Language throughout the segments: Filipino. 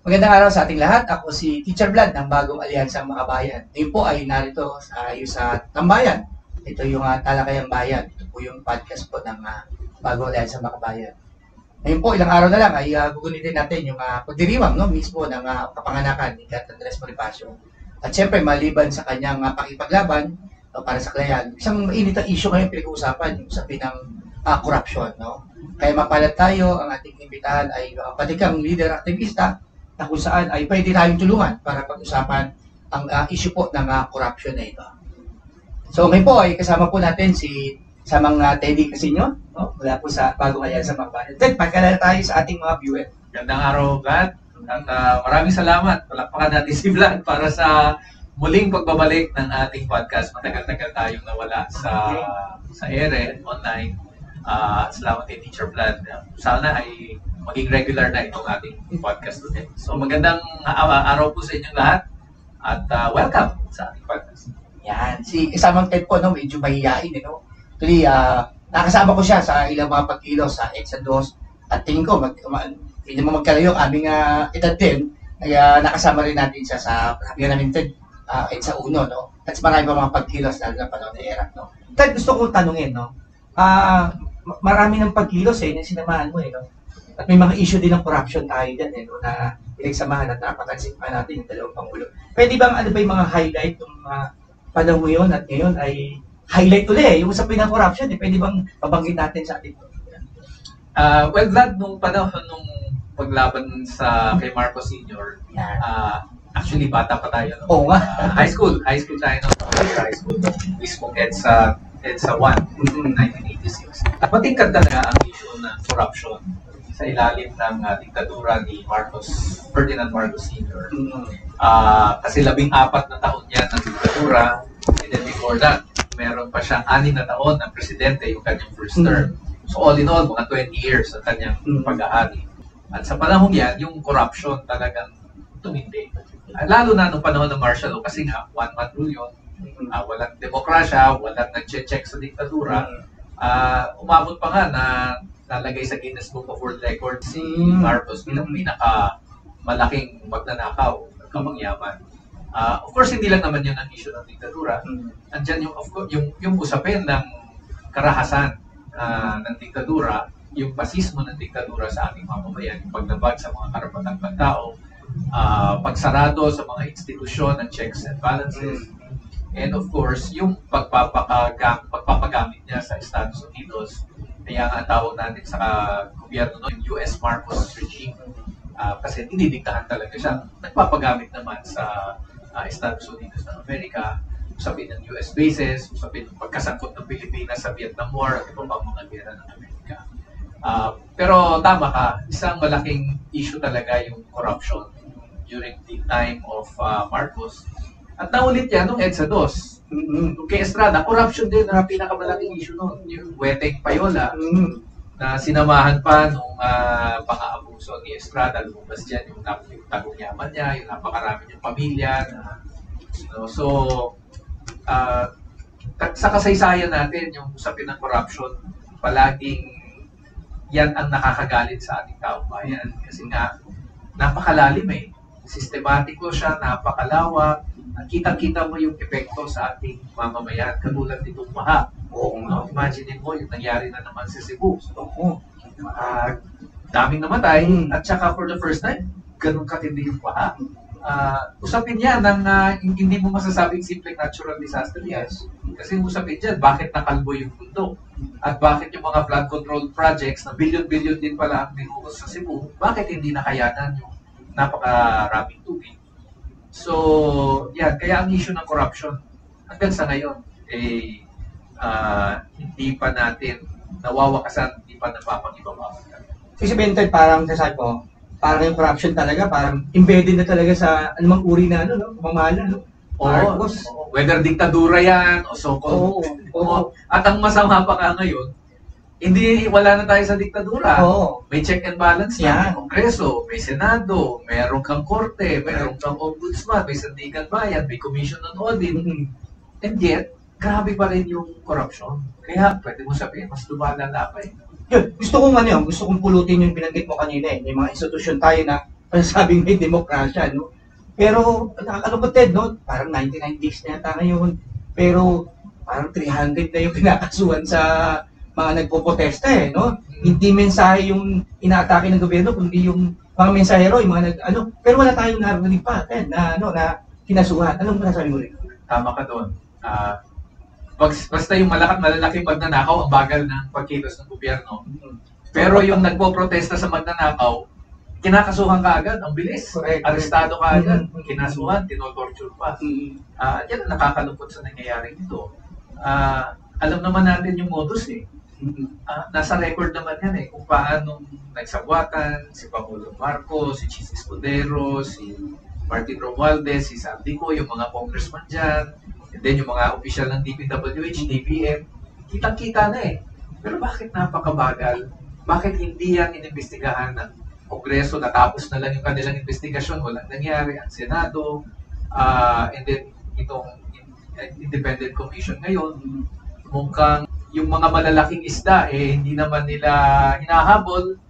Magandang araw sa ating lahat. Ako si Teacher Vlad ng Bagong Alyansang Makabayan. Ngayon po ay narito sa Tambayan. Ito yung Talakayang Bayan. Ito po yung podcast po ng Bagong Alyansang Makabayan. Ngayon po, ilang araw na lang ay gugunitin natin yung pagdiriwang mismo ng kapanganakan ni Kat Andres Bonifacio. At syempre, maliban sa kanyang pakipaglaban para sa Klayan, isang mainit ang issue ngayon pinag-uusapan, yung usapin ng corruption. No? Kaya mapalad tayo, ang ating imbitahan ay patikang leader aktivista na kung saan ay pwede tayong tulungan para pag-usapan ang issue po ng corruption na ito. So ngayon po ay kasama po natin si Samang Teddy Casino, no? Mula po sa Bagong Alyansang Makabayan. Ted, pagkalala tayo sa ating mga viewer. Gandang araw, Vlad. At maraming salamat. Palakpakan natin si Vlad para sa muling pagbabalik ng ating podcast. Matagal-tagal tayong nawala sa ere, online. Salamat kay Teacher Vlad. Sana ay maging regular na itong ating podcast today. So magandang araw po sa inyong lahat at welcome sa ating podcast. Yan, si kasamang Ted po, no, medyo mahihain, no? Actually, nakasama ko siya sa ilang mga pagkilos sa EDSA 2 at tingin ko, hindi mo magkalayo ang aming edad din, nakasama rin natin siya sa sabi namin Ted, EDSA 1, no? At marami pa mga pagkilos lalo na panahon na ERAC, no? Ted, gusto kong tanungin, no? Marami ng pagkilos yung sinamahan mo, no? At may mga issue din ng corruption tayo dyan, no, na pinagsamahan at napapansin pa natin yung dalawang Pangulo. Pwede bang ano ba yung mga highlight ng panahon yun at ngayon ay highlight ulit yung usapin ng corruption? Pwede bang pabanggit natin sa ating Well, Vlad, nung panahon nung paglaban sa kay Marcos Sr., actually bata pa tayo. No? Oo nga. High school tayo. No? High school. Mismo EDSA 1, 1986. Matingkad talaga ang issue ng corruption sa ilalim ng diktadura ni Ferdinand Marcos Sr. Kasi 14 na taon yan ng diktadura, and then before that, meron pa siyang 6 na taon ng presidente, yung kanyang first term. So all in all, mga 20 years ang kanyang pag-ahari. At sa panahon yan, yung corruption talagang tumindi. Lalo na nung panahon ng martial law, kasi nga, one-man rule yun, walang demokrasya, walang nag-check sa diktadura. Umabot pa nga na nalagay sa Guinness Book of World Records si Marcos bilang malaking magnanakaw at kamangyaman. Of course, hindi lang naman yun ang issue ng diktadura. Andyan yung usapin ng karahasan ng diktadura, yung basismo ng diktadura sa ating mamamayan, yung paglabag sa mga karapatang pagtao, pagsarado sa mga institusyon ng checks and balances, and of course, yung pagpapagamit niya sa Estados Unidos. Kaya nga tawag natin sa gobyerno yung US Marcos regime, kasi dinidiktahan talaga siya. Nagpapagamit naman sa Estados Unidos ng Amerika, usapin ng US bases, usapin ng pagkasangkot ng Pilipinas sa Vietnam War at iba pang mga gera ng Amerika. Pero tama ka, isang malaking issue talaga yung corruption during the time of Marcos. At naulit yan nung EDSA 2. Kay Estrada, corruption din na pinakamalaking issue noon. Yung Weteng Payola, na sinamahan pa nung pang-aabuso ni Estrada, lumabas dyan yung tagong yaman niya, yung napakarami niyang pamilya. So, sa kasaysayan natin, yung usapin ng corruption, palaging yan ang nakakagalit sa ating taong bayan. Kasi nga, napakalalim sistematiko siya, napakalawak. Kitang-kita mo yung epekto sa ating mamamayan, katulad nitong baha. No? Imagine mo yung nangyari na naman sa Cebu. Daming namatay, at saka for the first time, ganun katindi yung baha. Usapin yan ng hindi mo masasabing simpleng natural disaster. Yes. Kasi usapin dyan, bakit nakalbo yung bundok? At bakit yung mga flood control projects na billion-billion din pala ang binuhos sa Cebu, bakit hindi nakayanan yung napakaraming tubig? So, yan. Kaya ang issue ng corruption, hanggang sa ngayon, hindi pa natin nawawakasan, hindi pa napapangibabawan. So, si Benton, parang sasabi ko, parang yung corruption talaga, parang embedded na talaga sa anumang uri na, pamamahala, Marcos. Whether diktadura yan, o so-called. At ang masama pa ka ngayon, wala na tayo sa diktadura. May check and balance na, may Kongreso, may Senado, meron kang korte, meron kang ombudsman, may sandigan bayan, may commission on audit. And yet, grabe pa rin yung corruption. Kaya, pwede mo sabihin, mas lumalala pa Yun, gusto kong pulutin yung binanggit mo kanina. May mga institusyon tayo na masasabing may demokrasya, no? Pero, nakakalungkot din, no? Parang 99 days na yata ngayon. Pero, parang 300 na yung pinakasuhan sa mga nagpo-protesta, no? Hindi mensahe yung inaatake ng gobyerno, kundi yung mga mensahero, yung mga pero wala tayong narinig pa, na kinasuhan. Anong masasabi mo rin? Tama ka doon. Basta yung malalaking magnanakaw, ang bagal ng pagkilos ng gobyerno. Pero yung nagpo-protesta sa magnanakaw, kinakasuhan ka agad, ang bilis. Correct. Arestado ka agad, kinasuhan, tinotorture pa. Yan ang nakakalungkot sa nangyayari nito. Alam naman natin yung modus eh. Nasa record naman yan eh, kung paano nagsabwatan, si Pangulo Marcos, si Chis Escudero, si Martin Romualdez, si Saldico, yung mga congressman dyan, and then yung mga opisyal ng DPWH, DPM, kitang-kita na eh. Pero bakit napakabagal? Bakit hindi yan inimbestigahan ng Kongreso? Natapos na lang yung kanilang investigasyon, walang nangyari. Ang Senado, and then itong Independent Commission ngayon, mukhang yung mga malalaking isda, hindi naman nila hinahabol.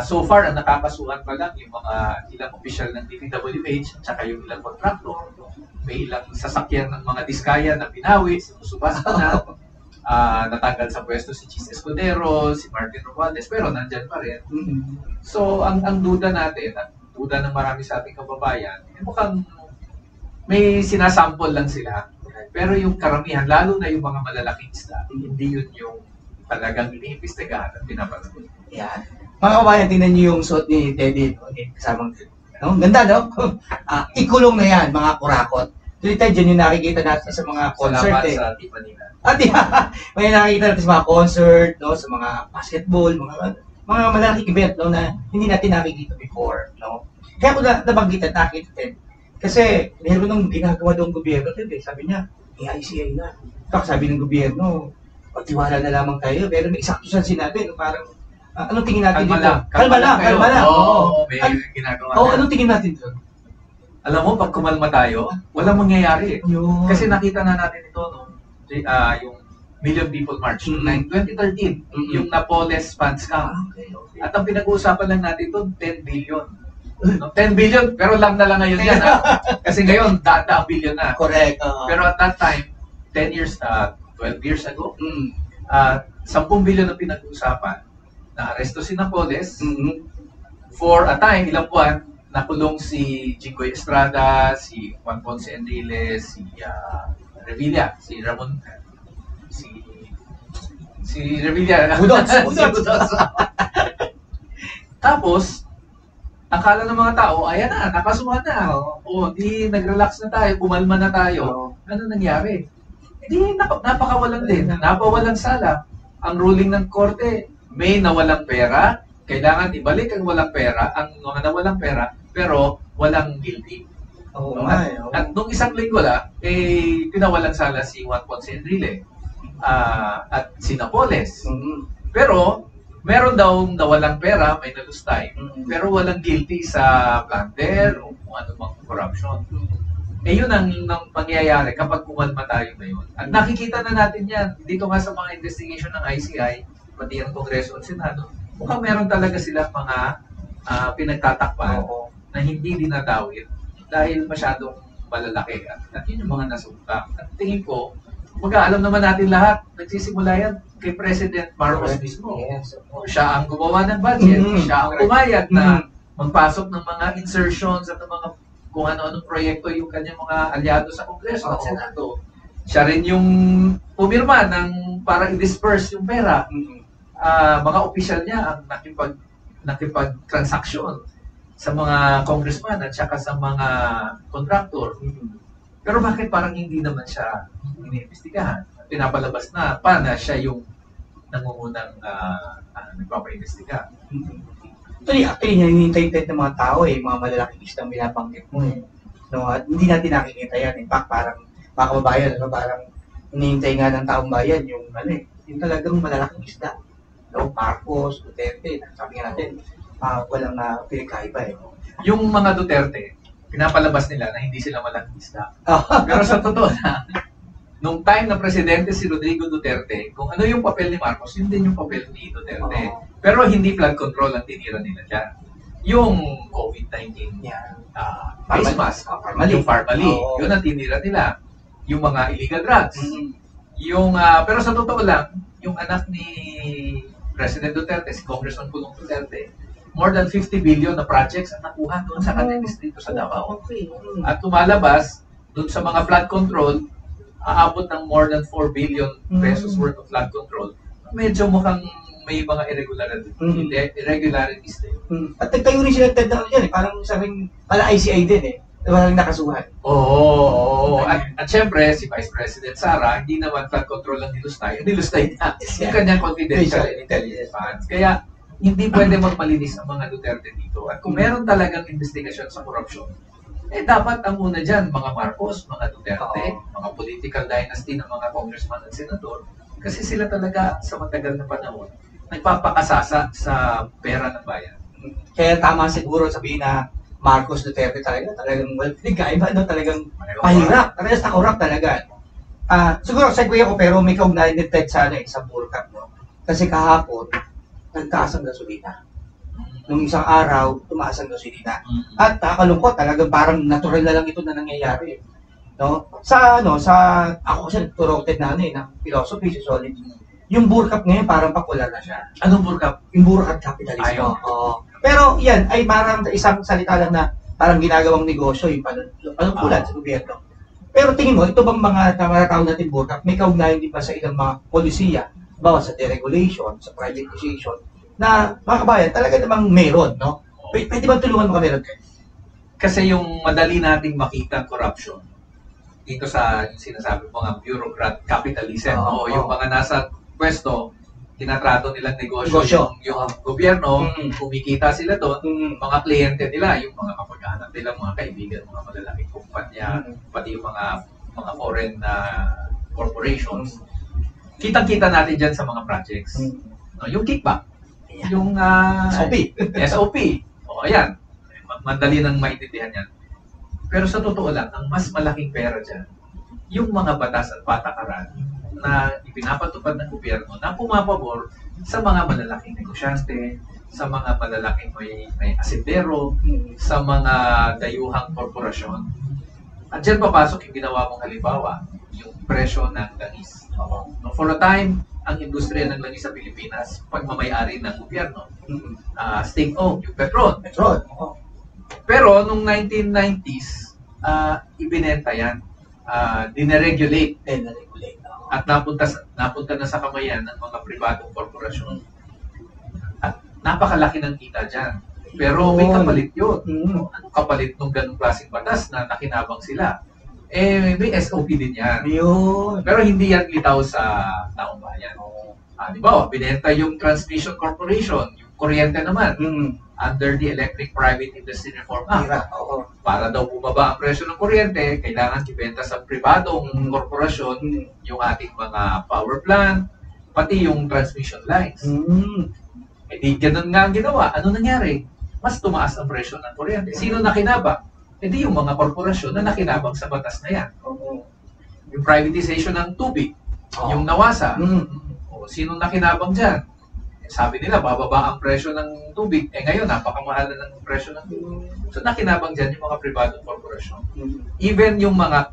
So far, ang nakakasuhan pa lang yung mga ilang opisyal ng DPWH at saka yung ilang kontraktor. May ilang sasakyan ng mga diskaya na pinawi, sinusubasta na. Natanggal sa pwesto si Chis Escudero, si Martin Romualdez, pero nandyan pa rin. So, ang duda natin, ang duda ng marami sa ating kababayan, mukhang may sinasample lang sila. Pero yung karamihan, lalo na yung mga malalaking isda, hindi yun yung talagang iniimbestigahan at pinapanood. Yan. Mga kabayan, tingnan niyo yung suot ni Teddy, kasamang no? Ganda, no? Ikulong na yan, mga kurakot. Tuloy tayo dyan yung nakikita natin sa mga concert. Salamat sa Tipanina. May nakikita natin sa mga concert, no? Sa mga basketball, mga malaking event, no? Na hindi natin nakikita before, no? Kaya ko nabanggitan, nakikita din. Kasi meron nung ginagawa daw ng gobyerno, sabi niya, ICI na. Tapos sabi ng gobyerno, pagtiwala na lamang tayo, pero may eksaktusan sinabi, no? Parang, anong tingin natin dito? Kalma lang. Oo, may ginagawa na. Anong tingin natin dito? Alam mo, pag kumalma tayo, walang mangyayari. Kasi nakita na natin ito, no? Yung Million People March, 2013, yung Napoles Fund Scam. At ang pinag-uusapan lang natin ito, 10 billion. No? 10 billion, pero lang na lang ngayon yan. Kasi ngayon, daan billion na. Correct. Pero at that time, 12 years ago, 10 billion na pinag-uusapan. Na-aresto si Napoles. For a time, ilang buwan, nakulong si Jinggoy Estrada, si Juan Ponce Enriles, si Revilla, si Ramon, si Revilla. Budots. Tapos, akala ng mga tao, ayan na, nakasuhan na. Di nag-relax na tayo, kumalma na tayo. Ano nangyari? Di napakawalan din, napawalang sala. Ang ruling ng korte, may nawalang pera, kailangan ibalik ang walang pera, ang mga nawalang pera, pero walang guilty. At nung isang linggo lang, pinawalang sala si Juan Ponce Enrile at si Napoles. Pero, meron daw nawalang pera, may nalustay, pero walang guilty sa plunder o kung ano mang corruption. Yun ang pangyayari kapag kumalma tayo ngayon. At nakikita na natin yan dito nga sa mga investigation ng ICI, pati ang Kongreso at Senado, mukhang meron talaga silang mga pinagtatakpan na hindi dinadawit dahil masyadong malalaki. At yun yung mga nasumpa. At tingin ko, mag-aalam naman natin lahat, nagsisimula yan kay President Marcos mismo. Siya ang gumawa ng budget, siya ang pumayag na magpasok ng mga insertions at ng mga kung ano-anong proyekto yung kanyang mga aliado sa Kongreso at Senado. Siya rin yung pumirma ng para i-disperse yung pera. Mga opisyal niya ang nakipag-transaksyon sa mga congressman at saka sa mga contractor. Pero bakit parang hindi naman siya iniimbestigahan? Pinapalabas na na siya yung nangungunang nagpapa-imbestiga. Actually, hinihintay ng mga tao mga malalaking isdang binabanggit mo No, at hindi natin nakikita yan. In fact, parang mga kababayan, parang hinihintay nga ng taong bayan yung yung talagang malalaking isda. No, Marcos, Duterte, sabi nga natin, walang pinagkaiba Yung mga Duterte, pinapalabas nila na hindi sila malaking isda. Pero sa totoo na, nung time na presidente si Rodrigo Duterte, kung ano yung papel ni Marcos, yun din yung papel ni Duterte. Pero hindi flood control ang tinira nila dyan. yung COVID-19 Yeah. face mask, yung Parmali, yun ang tinira nila. Yung mga illegal drugs. Yung, pero sa totoo lang, yung anak ni President Duterte, si Congressman Pulong Duterte, more than 50 billion na projects ang nakuha doon sa kanilang distrito sa Davao. At lumalabas, doon sa mga flood control, aabot ng more than 4 billion pesos worth of flood control. Medyo mukhang may mga irregularities din. At nagtayo rin sila ng yan eh, parang sabing, pala ICI din eh. Walang nakasuhan. Oo. At syempre, si Vice President Sara, hindi naman flood control lang nilustay. Nilustay niya yung kanyang confidential intelligence funds. Kaya, hindi pwede magmalinis ang mga Duterte dito. At kung meron talagang investigasyon sa korupsyon, dapat ang una dyan, mga Marcos, mga Duterte, mga political dynasty ng mga congressman at senador, kasi sila talaga sa matagal na panahon, nagpapakasasa sa pera ng bayan. Kaya tama siguro sabihin na Marcos Duterte talagang nagkaiba, talagang mahirap, talagang sa corrupt talaga. Siguro segue ako pero may kaugnayan din sa Burkap, no? Kasi kahapon, nagtaas ang gasolina. Nung isang araw, tumaas ang gasolina. At nakakalungkot, talagang parang natural na lang ito na nangyayari. No? Ako kasi nagturoted na ng philosophy, sociology. Yung Burkap ngayon parang popular na siya. Anong Burkap? Yung Burkap capitalism. Pero yan ay parang isang salita lang na parang ginagawang negosyo, yung panungkulan sa gobyerno. Pero tingin mo, ito bang mga tawag natin Burkap, may kaugnayan din ba sa ilang mga polisiya, bawa sa deregulation, sa privatization, na mga kabayan, talaga namang meron, no? Pwede ba tulungan mo kami rin? Kasi yung madali nating makita corruption, dito sa yung sinasabi mo nga bureaucrat capitalism, yung mga nasa pwesto, tinatrato nilang negosyo. Yung gobyerno, kumikita sila doon, mga kliyente nila, yung mga kapag-anak nila, mga kaibigan, mga malalaking kumpanya, pati yung mga foreign corporations. Kitang-kita natin dyan sa mga projects. Yung kickback, yung SOP. Ayan. Mandali nang maintindihan yan. Pero sa totoo lang, ang mas malaking pera dyan, yung mga batas at patakaran na ipinapatupad ng gobyerno na pumapabor sa mga malalaking negosyante, sa mga malalaking may asindero, sa mga dayuhang korporasyon. At dyan papasok yung ginawa mong halimbawa, yung presyo ng langis. For a time, ang industriya ng langis sa Pilipinas, pagmamayari ng gobyerno, state-owned, yung Petron. Pero nung 1990s, ibinenta yan. Dineregulate. At napunta na sa kamayan ng mga pribadong korporasyon. At napakalaki ng kita dyan. Pero may kapalit yun. Anong kapalit nung ganung klaseng batas na nakinabang sila? May SOP din yan. Pero hindi yan litaw sa taong bayan. Di ba? Binenta yung Transmission Corporation, yung kuryente naman, under the Electric Private Industry Reform Act. Para daw bumaba ang presyo ng kuryente, kailangan ibenta sa pribadong korporasyon yung ating mga power plant, pati yung transmission lines. Di ganun nga ang ginawa. Ano nangyari? Mas tumaas ang presyo ng kuryente. Sino nakinabang? Di yung mga korporasyon na nakinabang sa batas na yan. Yung privatization ng tubig, yung nawasa. Sino nakinabang dyan? Sabi nila, bababa ang presyo ng tubig. Ngayon, napakamahal na ng presyo ng tubig. So, nakinabang dyan yung mga pribadong korporasyon. Even yung mga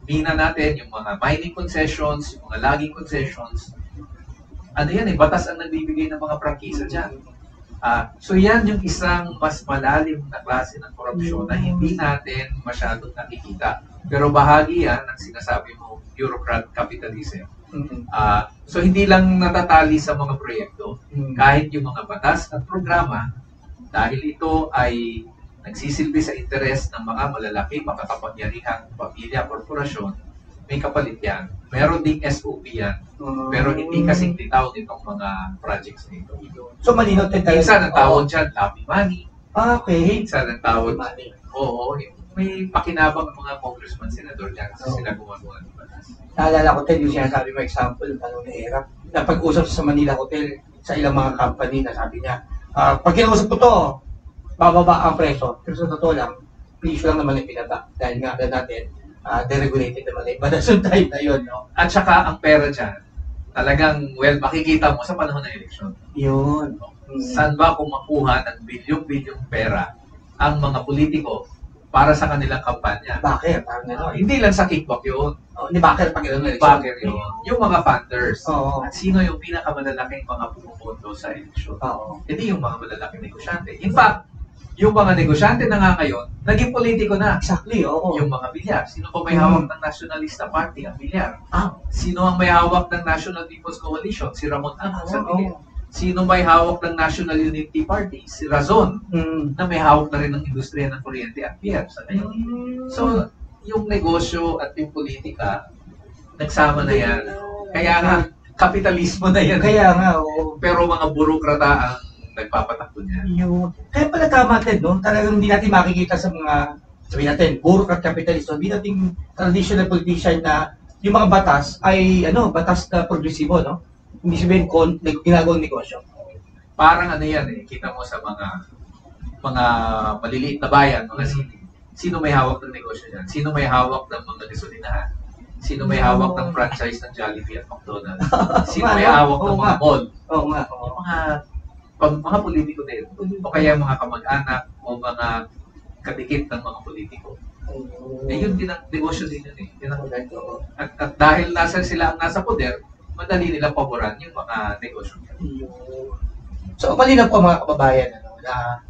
mina natin, yung mga mining concessions, yung mga logging concessions, batas ang nagbibigay ng mga prangkisa dyan. So, yan yung isang mas malalim na klase ng korupsyon na hindi natin masyadong nakikita. Pero bahagi yan ng sinasabi mo, bureaucrat capitalism. So hindi lang natatali sa mga proyekto, kahit yung mga batas at programa, dahil ito ay nagsisilbi sa interes ng mga malalaki, makakapangyarihang pamilya, korporasyon, may kapalit yan. Meron ding SOP yan, pero hindi kasing litaw nitong mga projects nito. So malinaw din tayo. Minsan ang tawag dyan, lobby money. Minsan ang tawag, may pakinabang ng mga congressman, senador dyan kasi sila gumagawa ng batas. Naalala ko tayo yung sinasabi mo example, tanong ni Erap, na pag-usap sa Manila Hotel sa ilang mga company na sabi niya, pag kinausap ko to, bababa ang presyo. Pero sa totoo lang, presyo lang naman yung pinaba. Dahil nga natin, deregulated naman yung batas yung time na yun. No? At saka ang pera dyan, talagang, makikita mo sa panahon ng eleksyon. Yun. Saan ba kumakuha ng bilyong-bilyong pera ang mga politiko para sa kanilang kampanya? Bakit? Parang ano, Hindi lang sa kickback yun. ni Bakit pag ilang eleksyon? Bagger yun. Yung mga funders. Oo. At sino yung pinakamalalaking mga pumupunto sa eleksyon? Oo. Hindi yung mga malalaking negosyante. In fact, yung mga negosyante na nga ngayon, naging politiko na. Exactly, oo. Yung mga bilyar. Sino pa may hawak ng Nationalista Party? Ang bilyar. Ah, Sino ang may hawak ng National People's Coalition? Si Ramon Ang sa oo. bilyar. Sino may hawak ng National Unity Party? Si Razon, na may hawak na rin ng industriya ng kuryente at pier sa ngayon. So, yung negosyo at yung politika, nagsama na yan. Kaya nga, kapitalismo na yan. Kaya nga, oo. Pero mga burokrata ang nagpapatakbo niya. Kaya pala tama din, no? Talagang hindi natin makikita sa mga, sabihin natin, bureaucrat capitalist, hindi natin traditional politician na yung mga batas ay, batas na progresibo, no? Hindi sabihin ginagawang negosyo. Parang ano yan kita mo sa mga maliliit na bayan, mga city. Sino may hawak ng negosyo dyan? Sino may hawak ng mga gasolinahan? Sino may hawak ng franchise ng Jollibee at McDonald's? Sino may hawak ng mga mall? Oo nga. Yung mga politiko din. O kaya mga kamag-anak o mga kadikit ng mga politiko. Yun din ang negosyo din yun . At dahil sila ang nasa poder, madali nilang paboran yung mga negosyo. So, malinaw po mga kababayan, na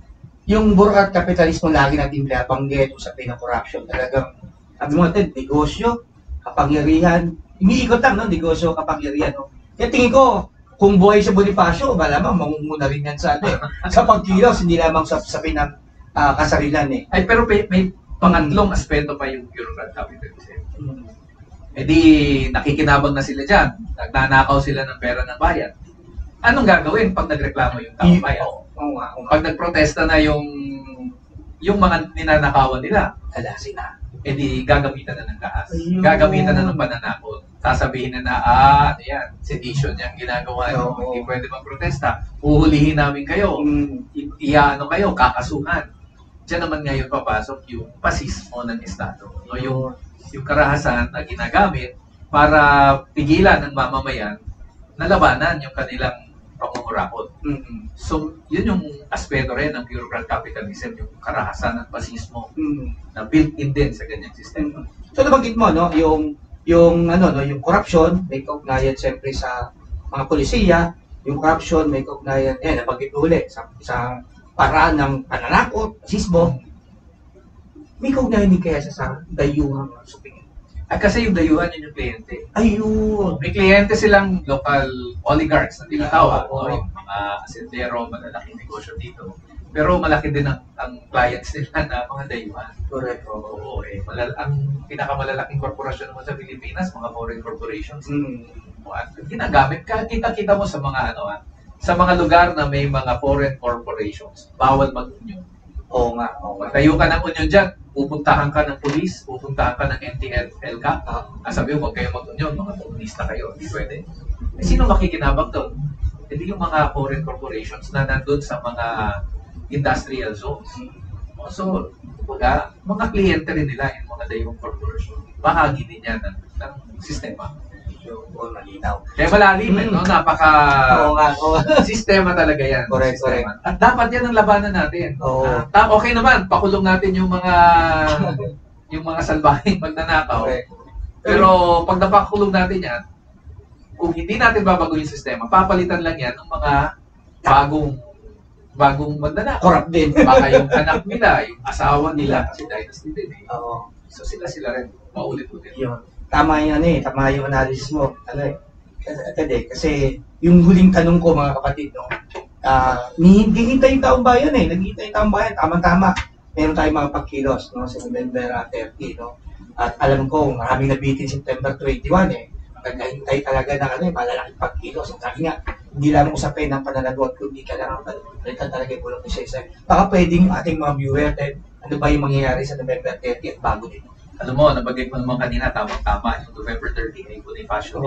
yung bureaucrat kapitalismo lagi natin binabanggit, usapin ng corruption, talagang, sabi mo natin, negosyo, kapangyarihan, iniikot lang, no? Negosyo, kapangyarihan, no? Kaya tingin ko, kung buhay sa Bonifacio, malamang mangunguna rin yan sa, sa pagkilos, hindi lamang sa ng kasarilan, Ay, pero may pangatlong aspeto pa yung bureaucrat capitalism. Di nakikinabang na sila dyan. Nagnanakaw sila ng pera ng bayan. Anong gagawin pag nagreklamo yung taong bayan? Pag nagprotesta na yung mga ninanakawan nila, alasin na. Di gagamitan na ng gas. Gagamitan na ng pananakot. Sasabihin na ano yan, sedition yung ginagawa nyo. Hindi pwede magprotesta. Uhulihin namin kayo. Iyaano kayo, kakasuhan. Diyan naman ngayon papasok yung pasismo ng Estado. No? Yung karahasan na ginagamit para pigilan ng mamamayan na labanan yung kanilang pangungurakot. So, yun yung aspeto rin ng bureaucrat capitalism, yung karahasan at pasismo na built-in din sa ganyang sistema. So, nabanggit mo, no, yung corruption, may kaugnayan siyempre sa mga polisiya, yung corruption, may kaugnayan, nabanggit mo ulit, sa paraan ng pananakot, pasismo, may kaugnayan din kaya sa dayuhang supingin. Kasi yung dayuhan yun yung kliyente. Ayun. May kliyente silang local oligarchs na tinatawag. Yung mga asentero, malalaking negosyo dito. Pero malaki din ang clients nila na mga dayuhan. Correct. Oo. Ang pinakamalalaking korporasyon naman sa Pilipinas, mga foreign corporations. At ginagamit ka, kita-kita mo sa mga sa mga lugar na may mga foreign corporations, bawal mag-union. Oo nga. Tayo ka ng union dyan, pupuntahan ka ng police, pupuntahan ka ng NTLK, sabi mo, huwag kayo mag-union, mga komunista kayo, hindi pwede. Sino makikinabang doon? Hindi yung mga foreign corporations na nandun sa mga industrial zones. So, mga kliyente rin nila yung mga dayong corporation. Bahagi din yan ng sistema. Malinaw. Kaya malalim, no? Sistema talaga yan. Correct. At dapat yan ang labanan natin. Okay naman, pakulong natin yung mga salbahing magnanakaw. Pero pag napakulong natin yan, kung hindi natin babago yung sistema, papalitan lang yan ng mga bagong magnanakaw. Corrupt din. Baka yung anak nila, yung asawa nila, si Dynasty din So sila rin, maulit-ulit. Tama yung analysis mo. Kasi yung huling tanong ko mga kapatid, hihintay yung taong bayan naghihintay yung taong bayan, tama-tama. Meron tayong mga pagkilos sa November 30, At alam ko, maraming nabitin September 21 Naghihintay talaga ng malalaking pagkilos. Sabi nga, hindi lang usapin ng pananagot, kundi kailangan balikan talaga yung bulong isa-isa. Baka pwedeng ating mga viewer, ano ba yung mangyayari sa November 30 at bago din. Alam mo, nabagay ko naman kanina, tama-tama, yung November 30 ay Bonifacio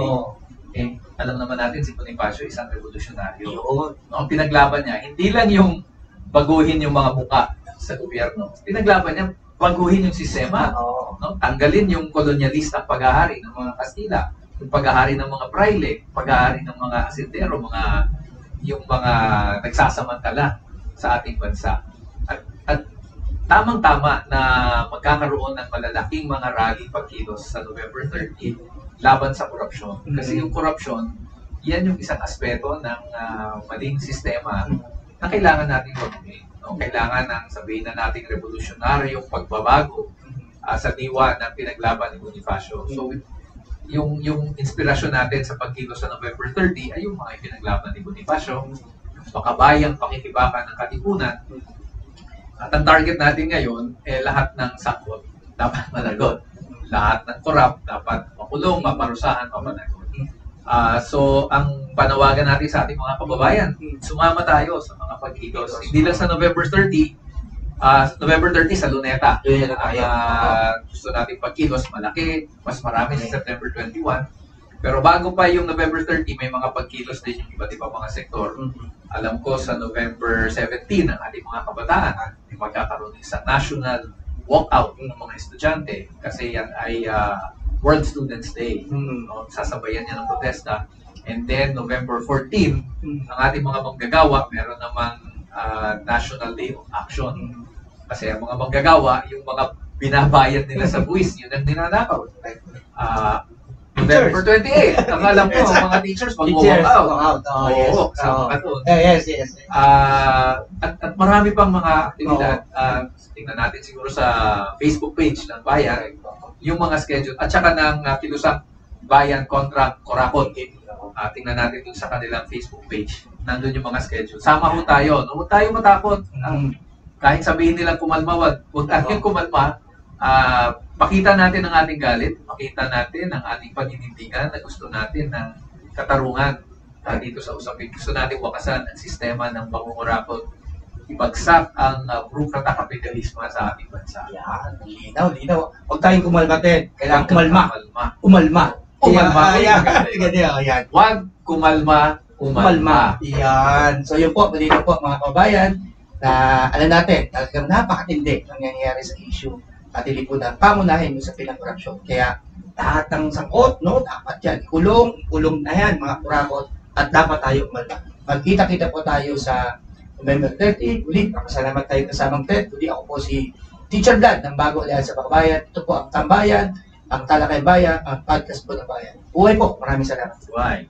Day. Alam naman natin si Bonifacio isang revolusyonaryo. Ang pinaglaban niya, hindi lang yung baguhin yung mga muka sa gobyerno. Pinaglaban niya, baguhin yung sistema. Tanggalin yung kolonyalista paghahari ng mga Kastila, yung paghahari ng mga praile, paghahari ng mga asentero, mga yung mga nagsasamantala sa ating bansa. At tamang-tama na magkakaroon ng malalaking mga rally pagkilos sa November 30 laban sa korupsyon. Kasi yung korupsyon, yan yung isang aspeto ng maling sistema na kailangan natin gawin. No? Kailangan ng sabihin na nating revolutionaryong pagbabago sa diwa ng pinaglaban ni Bonifacio. So, yung inspirasyon natin sa pagkilos sa November 30 ay yung mga pinaglaban ni Bonifacio, makabayang pakikibakan ng katipunan. At ang target natin ngayon, lahat ng sakot dapat managot. Lahat ng korap dapat makulong, maparusahan, mapanagot. So, ang panawagan natin sa ating mga kababayan, sumama tayo sa mga pagkilos. Hindi lang sa November 30, November 30 sa Luneta. Gusto natin pagkilos malaki, mas marami sa September 21. Pero bago pa yung November 30, may mga pagkilos din yung iba't ibang mga sektor. Alam ko sa November 17, ang ating mga kabataan, may magkakaroon isang national walkout ng mga estudyante kasi yan ay World Students Day. No? Sasabayan niya ng protesta. And then November 14, ang ating mga manggagawa, meron namang National Day of Action. Kasi ang mga manggagawa, yung mga binabayad nila sa buwis, yun ang ninanakaw. November 28, ang alam ko, mga teachers mag-walkout. Oo, kasama ka doon. Yes. At marami pang mga aktibidad. Tingnan natin siguro sa Facebook page ng Bayan, yung mga schedule. At saka ng Kilusang Bayan kontra Corakot. Tingnan natin dun sa kanilang Facebook page. Nandun yung mga schedule. Sama ho tayo. Huwag tayo matakot. Kahit sabihin nilang kumalma, huwag tayong kumalma. Pakita natin ang ating galit, pakita natin ang ating paninindigan na gusto natin ng katarungan dito sa usapin. Gusto natin wakasan ang sistema ng pangungurakot, ibagsak ang bureaukrata kapitalismo sa ating bansa. Yan, linaw. Huwag tayong kumalma din. Kailangan kumalma. Umalma. Yan. Huwag kumalma. Yan. So yun po, malinaw po mga kabayan na alam natin, talagang napakatindi ang nangyayari sa issue at ilipunan, pangunahin mo sa pinag-korupsyon. Kaya lahat ng sakot, no, dapat yan, ikulong na yan mga kurakot at dapat tayo umalma. Magkita-kita po tayo sa November 30. Muli, papasalamat tayo kasamang TED. Muli ako po si Teacher Vlad ng Bagong Alyansa Makabayan. Ito po ang Tambayan, ang Talakay Bayan, ang podcast po ng Bayan. Buhay po. Maraming salamat. Buhay.